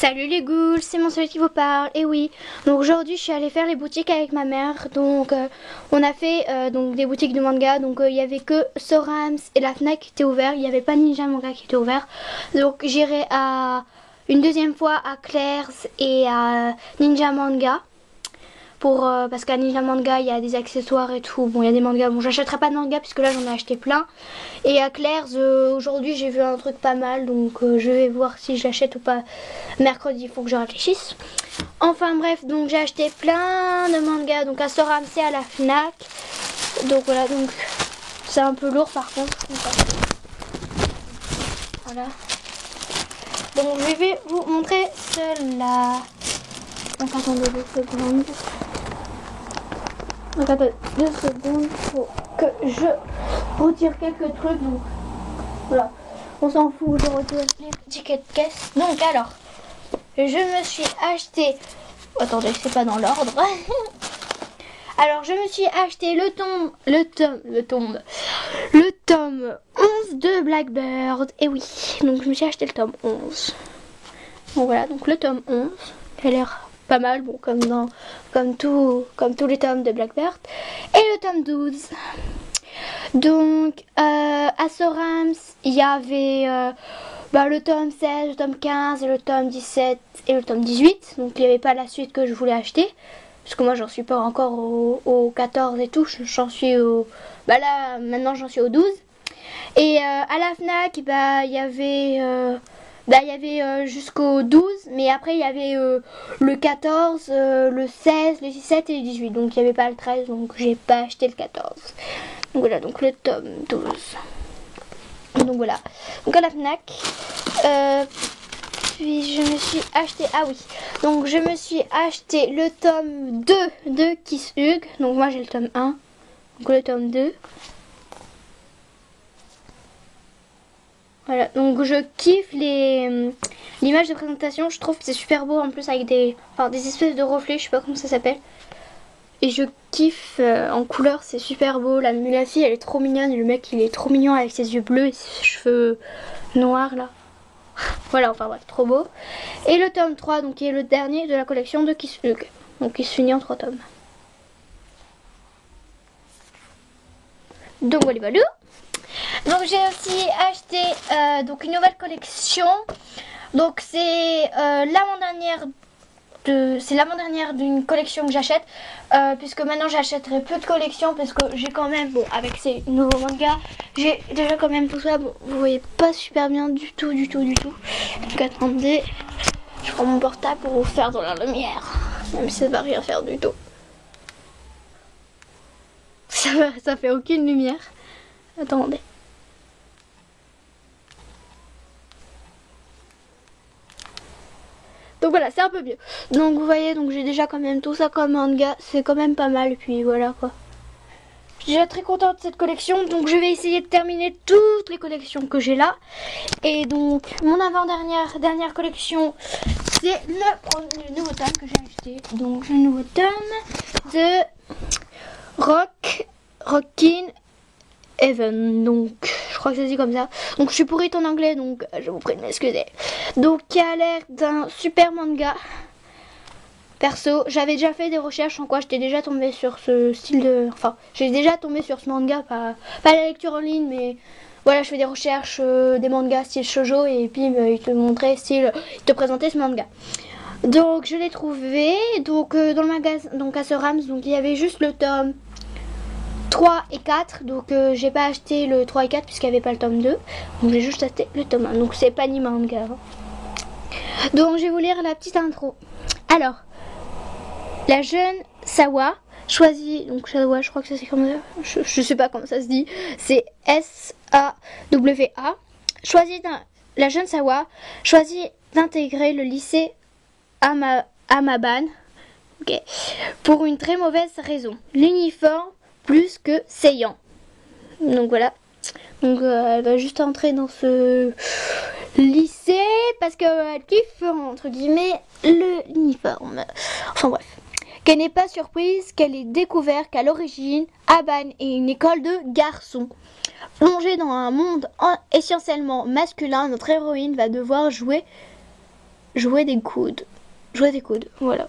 Salut les ghouls, c'est mon soleil qui vous parle. Et oui, donc aujourd'hui je suis allée faire les boutiques avec ma mère. Donc on a fait donc des boutiques de manga. Donc il y avait que Sorams et la Fnac qui étaient ouverts. Il n'y avait pas Ninja Manga qui était ouvert. Donc j'irai à une deuxième fois à Claire's et à Ninja Manga. Parce qu'à Ninja Manga il y a des accessoires et tout. Bon, il y a des mangas. Bon, j'achèterai pas de manga puisque là j'en ai acheté plein. Et à Claire's aujourd'hui j'ai vu un truc pas mal. Donc je vais voir si je l'achète ou pas. Mercredi, il faut que je réfléchisse. Enfin bref, donc j'ai acheté plein de mangas. Donc à Sorams et à la Fnac. Donc voilà, donc c'est un peu lourd par contre. Voilà. Donc je vais vous montrer cela. Donc attendez 2 secondes. Donc attendez 2 secondes. Faut que je retire quelques trucs. Donc voilà. On s'en fout, je retire les tickets de caisse. Donc alors, je me suis acheté... Attendez, c'est pas dans l'ordre. Alors, je me suis acheté le tome 11 de Blackbird. Et oui, donc je me suis acheté le tome 11. Donc voilà, donc le tome 11, qui a l'air pas mal, bon, comme tous les tomes de Blackbird. Et le tome 12. Donc, à Sorams, il y avait le tome 16, le tome 15, le tome 17 et le tome 18. Donc, il n'y avait pas la suite que je voulais acheter. Parce que moi, j'en suis pas encore au 14 et tout. J'en suis au... là, maintenant, j'en suis au 12. Et à la Fnac, il y avait jusqu'au 12, mais après il y avait le 14, le 16, le 17 et le 18. Donc il n'y avait pas le 13, donc j'ai pas acheté le 14. Donc voilà, donc le tome 12. Donc voilà. Donc à la Fnac. Puis je me suis acheté... Ah oui. Donc je me suis acheté le tome 2 de Kiss Hugh. Donc moi j'ai le tome 1. Donc le tome 2. Voilà, donc je kiffe l'image de présentation, je trouve que c'est super beau en plus avec des espèces de reflets, je sais pas comment ça s'appelle. Et je kiffe en couleur, c'est super beau, la fille elle est trop mignonne et le mec il est trop mignon avec ses yeux bleus et ses cheveux noirs là. Voilà, enfin bref, trop beau. Et le tome 3, donc qui est le dernier de la collection de Kiss Hugh, donc il se finit en 3 tomes. Donc voilà. Donc j'ai aussi acheté donc une nouvelle collection. Donc c'est l'avant-dernière d'une collection que j'achète. Puisque maintenant j'achèterai peu de collections parce que j'ai quand même, bon, avec ces nouveaux mangas, j'ai déjà quand même tout ça. Bon, vous voyez pas super bien du tout. Donc attendez, je prends mon portable pour vous faire dans la lumière. Même si ça va rien faire du tout. Ça fait aucune lumière. Attendez. Donc voilà, c'est un peu mieux. Donc vous voyez, donc j'ai déjà quand même tout ça comme manga. C'est quand même pas mal. Et puis voilà quoi. Je suis déjà très contente de cette collection. Donc je vais essayer de terminer toutes les collections que j'ai là. Et donc mon dernière collection, c'est le nouveau tome que j'ai acheté. Donc le nouveau tome de Rockin' Heaven. Donc je crois que ça se dit comme ça. Donc je suis pourrite en anglais, donc je vous prie de m'excuser. Donc qui a l'air d'un super manga. Perso, j'avais déjà fait des recherches en quoi j'étais déjà tombée sur ce style de... Enfin, j'ai déjà tombé sur ce manga, pas la lecture en ligne, mais voilà, je fais des recherches des mangas style shoujo et puis il te montrait il te présentait ce manga. Donc je l'ai trouvé, donc dans le magasin, donc à Sorams, donc il y avait juste le tome 3 et 4, donc j'ai pas acheté le 3 et 4 puisqu'il n'y avait pas le tome 2, donc j'ai juste acheté le tome 1, donc c'est pas ni manga. Donc je vais vous lire la petite intro. Alors, la jeune Sawa choisit, donc Sawa, je crois que c'est comme ça, je sais pas comment ça se dit, c'est S-A-W-A, la jeune Sawa choisit d'intégrer le lycée Amaban, okay, pour une très mauvaise raison, l'uniforme plus que saillant. Donc voilà. Donc elle va juste entrer dans ce lycée parce qu'elle kiffe entre guillemets l'uniforme. Enfin bref. Qu'elle n'est pas surprise qu'elle ait découvert qu'à l'origine, Aban est une école de garçons. Plongée dans un monde essentiellement masculin, notre héroïne va devoir jouer Jouer des coudes. Jouer des coudes, voilà.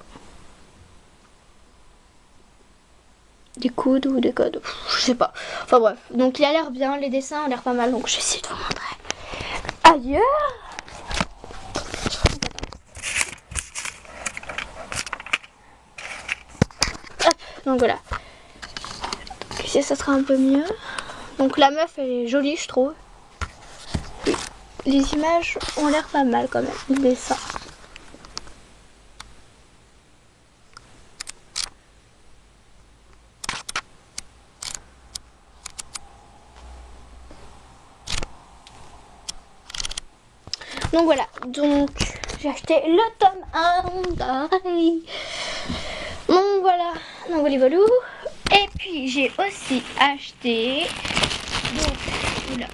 Des coudes ou des codes, je sais pas. Enfin bref, donc il a l'air bien, les dessins ont l'air pas mal, donc je vais essayer de vous montrer. Ailleurs. Hop, donc voilà. Donc ici ça sera un peu mieux. Donc la meuf elle est jolie je trouve. Les images ont l'air pas mal quand même, les dessins. Donc voilà, donc j'ai acheté le tome 1. Donc voilà, donc voilà. Et puis j'ai aussi acheté donc oula,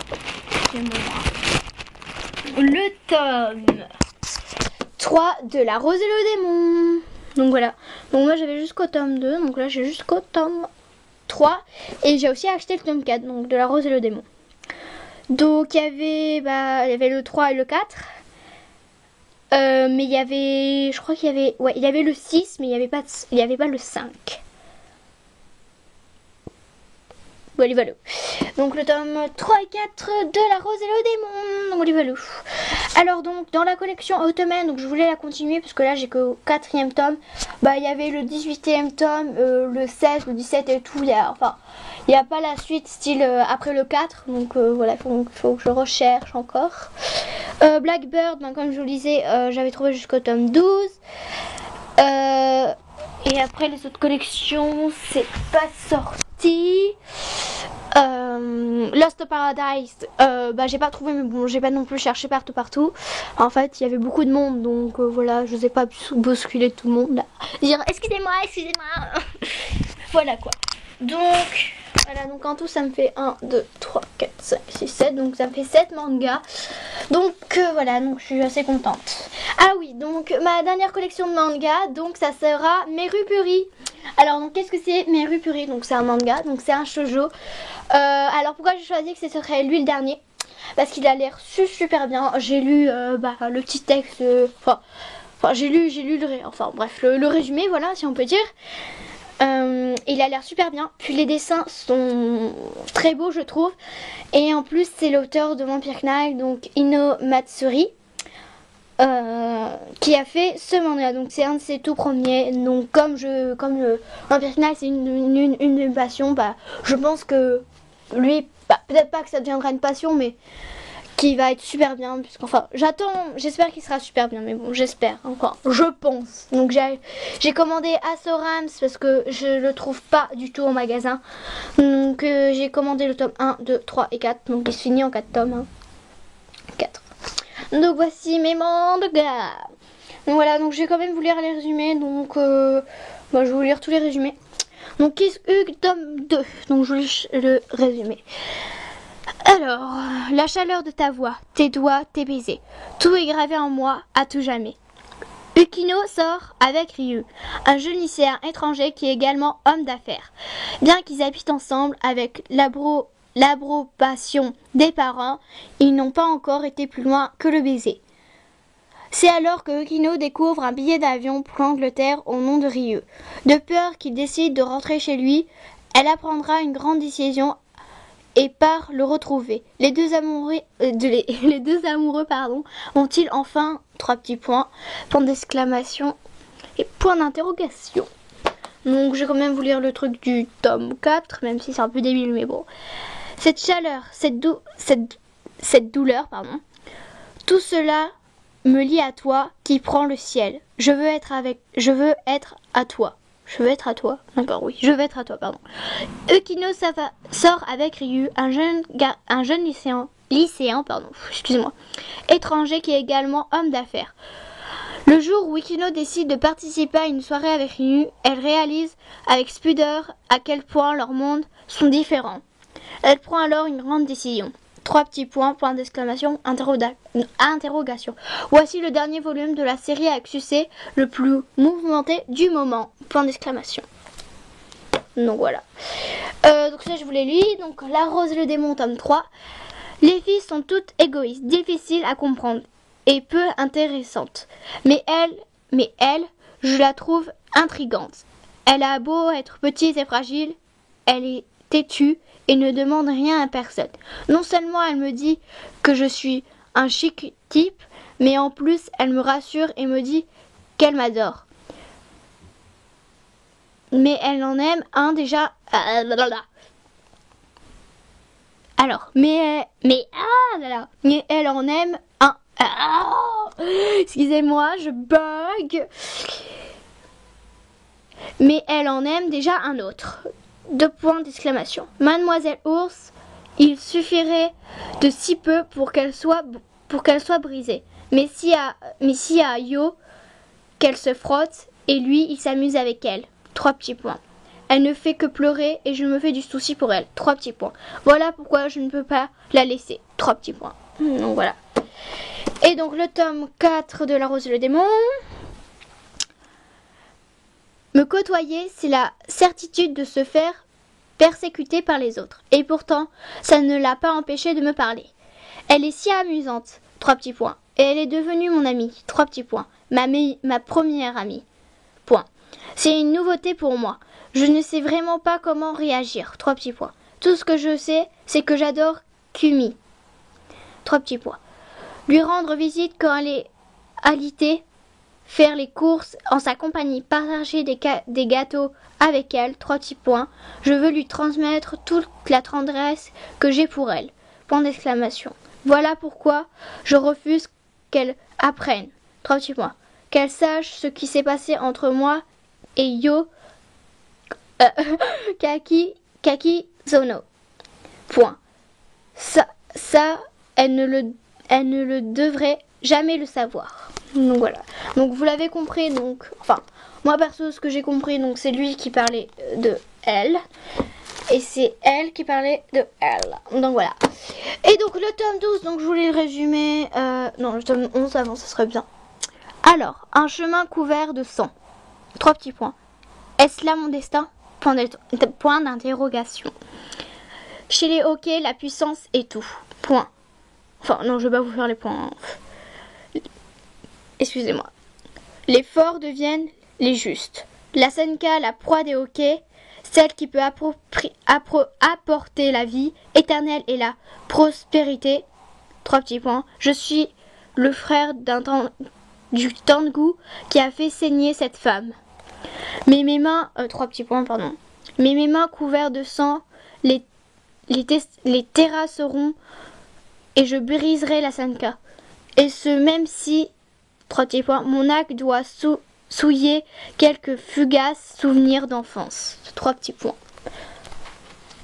le tome 3 de La Rose et le Démon. Donc voilà, donc moi j'avais jusqu'au tome 2, donc là j'ai jusqu'au tome 3. Et j'ai aussi acheté le tome 4, donc de La Rose et le Démon. Donc il y avait le 3 et le 4. Mais il y avait, je crois qu'il y avait, ouais, il y avait le 6, mais il y avait pas le 5. Voilà. Donc le tome 3 et 4 de La Rose et le Démon. Voilà. Alors donc dans la collection Ottoman, donc je voulais la continuer parce que là j'ai que au 4e tome. Bah il y avait le 18e tome, le 16, le 17 et tout. Il y a pas la suite style après le 4. Donc voilà, faut que je recherche encore. Blackbird, ben, comme je vous le disais, j'avais trouvé jusqu'au tome 12. Et après les autres collections, c'est pas sorti. Lost Paradise, bah j'ai pas trouvé, mais bon, j'ai pas non plus cherché partout. En fait, il y avait beaucoup de monde, donc voilà, je n'osais pas bousculer tout le monde là. Dire excusez-moi. Voilà quoi. Donc voilà, donc en tout ça me fait 1, 2, 3, 4, 5, 6, 7. Donc ça me fait 7 mangas. Donc voilà, donc je suis assez contente. Ah oui, donc ma dernière collection de mangas, donc ça sera Merupuri. Alors donc qu'est-ce que c'est Merupuri? Donc c'est un manga, donc c'est un shoujo. Alors pourquoi j'ai choisi que ce serait lui le dernier? Parce qu'il a l'air super bien. J'ai lu le petit texte, enfin j'ai lu le résumé, voilà, si on peut dire. Il a l'air super bien. Puis les dessins sont très beaux, je trouve. Et en plus, c'est l'auteur de Vampire Knight, donc Ino Matsuri, qui a fait ce manga. Donc c'est un de ses tout premiers. Donc comme Vampire Knight, c'est une de mes passions. Bah, je pense que lui, peut-être pas que ça deviendra une passion, mais qui va être super bien, puisqu'enfin j'espère qu'il sera super bien, mais bon, j'espère, encore, je pense. Donc j'ai commandé Asorams parce que je le trouve pas du tout au magasin. Donc j'ai commandé le tome 1, 2, 3 et 4, donc il se finit en 4 tomes. 4. Donc voici mes mangas. Donc voilà, donc j'ai quand même vous lire les résumés, donc je vais vous lire tous les résumés. Donc tome 2, donc je vous lis le résumé. Alors, la chaleur de ta voix, tes doigts, tes baisers, tout est gravé en moi à tout jamais. Ukino sort avec Ryu, un jeune lycéen étranger qui est également homme d'affaires. Bien qu'ils habitent ensemble avec l'approbation des parents, ils n'ont pas encore été plus loin que le baiser. C'est alors que Ukino découvre un billet d'avion pour l'Angleterre au nom de Ryu. De peur qu'il décide de rentrer chez lui, elle apprendra une grande décision et part le retrouver. Les deux amoureux vont-ils enfin 3 petits points, point d'exclamation et point d'interrogation. Donc je vais quand même vous lire le truc du tome 4, même si c'est un peu débile, mais bon. Cette chaleur, cette douleur, tout cela me lie à toi qui prends le ciel. Je veux être à toi. D'accord, oui. Je veux être à toi, pardon. Ukino sort avec Ryu, un jeune lycéen, étranger qui est également homme d'affaires. Le jour où Ukino décide de participer à une soirée avec Ryu, elle réalise avec pudeur à quel point leurs mondes sont différents. Elle prend alors une grande décision. 3 petits points, point d'exclamation, interrogation. Voici le dernier volume de la série avec succès le plus mouvementé du moment, point d'exclamation. Donc voilà. Donc ça je vous l'ai lu. Donc La Rose et le Démon, tome 3. Les filles sont toutes égoïstes, difficiles à comprendre. et peu intéressante. Mais elle, je la trouve intrigante. Elle a beau être petite et fragile, elle est têtue et ne demande rien à personne. Non seulement elle me dit que je suis un chic type, mais en plus elle me rassure et me dit qu'elle m'adore. Mais elle en aime un déjà. Alors, mais elle en aime un. Excusez-moi, je bug. Mais elle en aime déjà un autre. 2 points d'exclamation. Mademoiselle Ours, il suffirait de si peu pour qu'elle soit brisée. Mais si à Yo qu'elle se frotte, et lui, il s'amuse avec elle. 3 petits points. Elle ne fait que pleurer et je me fais du souci pour elle. 3 petits points. Voilà pourquoi je ne peux pas la laisser. 3 petits points. Donc voilà. Et donc le tome 4 de La Rose et le Démon. Me côtoyer, c'est la certitude de se faire persécuter par les autres. Et pourtant, ça ne l'a pas empêché de me parler. Elle est si amusante. 3 petits points. Et elle est devenue mon amie. 3 petits points. Ma première amie. Point. C'est une nouveauté pour moi. Je ne sais vraiment pas comment réagir. 3 petits points. Tout ce que je sais, c'est que j'adore Kumi. 3 petits points. Lui rendre visite quand elle est alitée, faire les courses en sa compagnie, partager des gâteaux avec elle. 3 petits points. Je veux lui transmettre toute la tendresse que j'ai pour elle. Point d'exclamation. Voilà pourquoi je refuse qu'elle apprenne. 3 petits points. Qu'elle sache ce qui s'est passé entre moi et Yo Kaki Zono. Point. Ça, elle ne le devrait jamais le savoir. Donc voilà. Donc vous l'avez compris. Donc, enfin, moi perso, ce que j'ai compris, donc c'est lui qui parlait de elle. Et c'est elle qui parlait de elle. Donc voilà. Et donc le tome 12, donc je voulais le résumer. Non, le tome 11 avant, ça serait bien. Alors, un chemin couvert de sang. 3 petits points. Est-ce là mon destin? Point d'interrogation. Chez les hockey, la puissance est tout. Point. Enfin, non, je vais pas vous faire les points. Excusez-moi. Les forts deviennent les justes. La Senka, la proie des hockey, celle qui peut apporter la vie éternelle et la prospérité. 3 petits points. Je suis le frère du Tengu qui a fait saigner cette femme. Mais mes mains, 3 petits points, pardon. Mais mes mains couvertes de sang, les terrasseront et je briserai la Senka. Et ce même si, 3 petits points, mon acte doit souiller quelques fugaces souvenirs d'enfance. 3 petits points.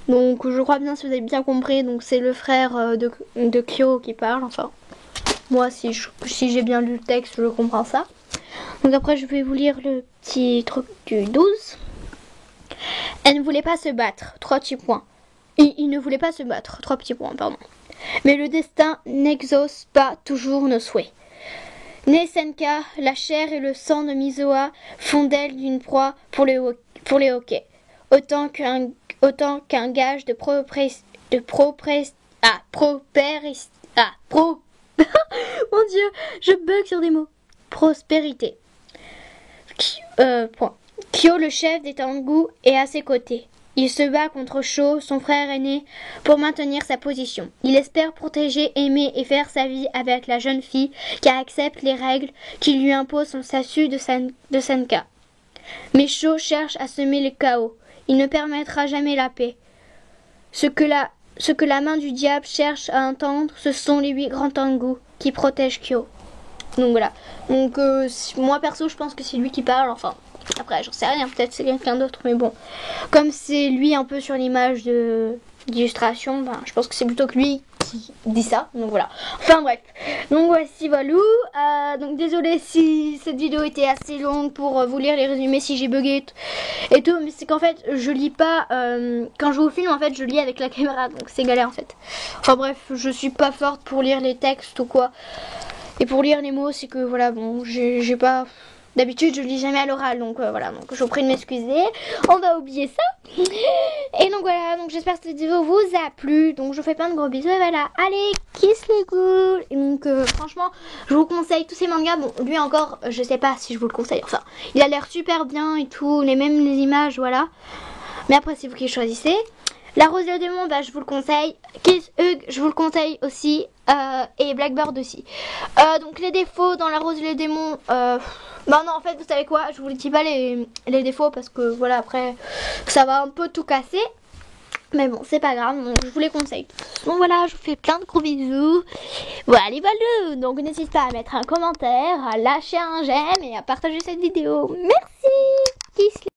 Donc je crois bien, si vous avez bien compris, donc c'est le frère de Kyo qui parle, enfin. Moi, si j'ai bien lu le texte, je comprends ça. Donc après, je vais vous lire le petit truc du 12. Elle ne voulait pas se battre. 3 petits points. Il ne voulait pas se battre. 3 petits points, pardon. Mais le destin n'exauce pas toujours nos souhaits. Nesenka, la chair et le sang de Mizoa font d'elle une proie pour les hockey. Autant qu'un gage de Mon Dieu, je bug sur des mots. Prospérité. Point. Kyo, le chef des Tengu, est à ses côtés. Il se bat contre Sho, son frère aîné, pour maintenir sa position. Il espère protéger, aimer et faire sa vie avec la jeune fille qui accepte les règles qui lui imposent son statut de Senka. Mais Sho cherche à semer le chaos. Il ne permettra jamais la paix. Ce que la main du diable cherche à entendre, ce sont les 8 grands Tengu qui protègent Kyo. Donc voilà. Donc moi perso, je pense que c'est lui qui parle. Enfin, après, j'en sais rien. Peut-être c'est quelqu'un d'autre, mais bon. Comme c'est lui un peu sur l'image d'illustration, ben, je pense que c'est plutôt que lui qui dit ça. Donc voilà. Enfin bref. Donc voici Valou. Donc désolé si cette vidéo était assez longue pour vous lire les résumés, si j'ai bugué et tout. Mais c'est qu'en fait, je lis pas. Quand je vous filme, en fait, je lis avec la caméra. Donc c'est galère en fait. Enfin bref, je suis pas forte pour lire les textes ou quoi. Et pour lire les mots, c'est que voilà, bon, j'ai pas. D'habitude, je lis jamais à l'oral, donc voilà. Donc je vous prie de m'excuser. On va oublier ça. Et donc voilà, donc j'espère que cette vidéo vous a plu. Donc je vous fais plein de gros bisous et voilà. Allez, kiss les ghouls. Et donc franchement, je vous conseille tous ces mangas. Bon, lui encore, je sais pas si je vous le conseille. Enfin, il a l'air super bien et tout, les mêmes les images, voilà. Mais après, c'est vous qui choisissez. La Rose et le Démon, bah, je vous le conseille. Kiss Hugh, je vous le conseille aussi. Et Blackbird aussi. Donc les défauts dans La Rose et le Démon. Bah non, en fait, vous savez quoi, je vous dis pas les défauts parce que voilà, après, ça va un peu tout casser. Mais bon, c'est pas grave, donc je vous les conseille. Donc voilà, je vous fais plein de gros bisous. Voilà les balous. Donc n'hésitez pas à mettre un commentaire, à lâcher un j'aime et à partager cette vidéo. Merci. Kiss.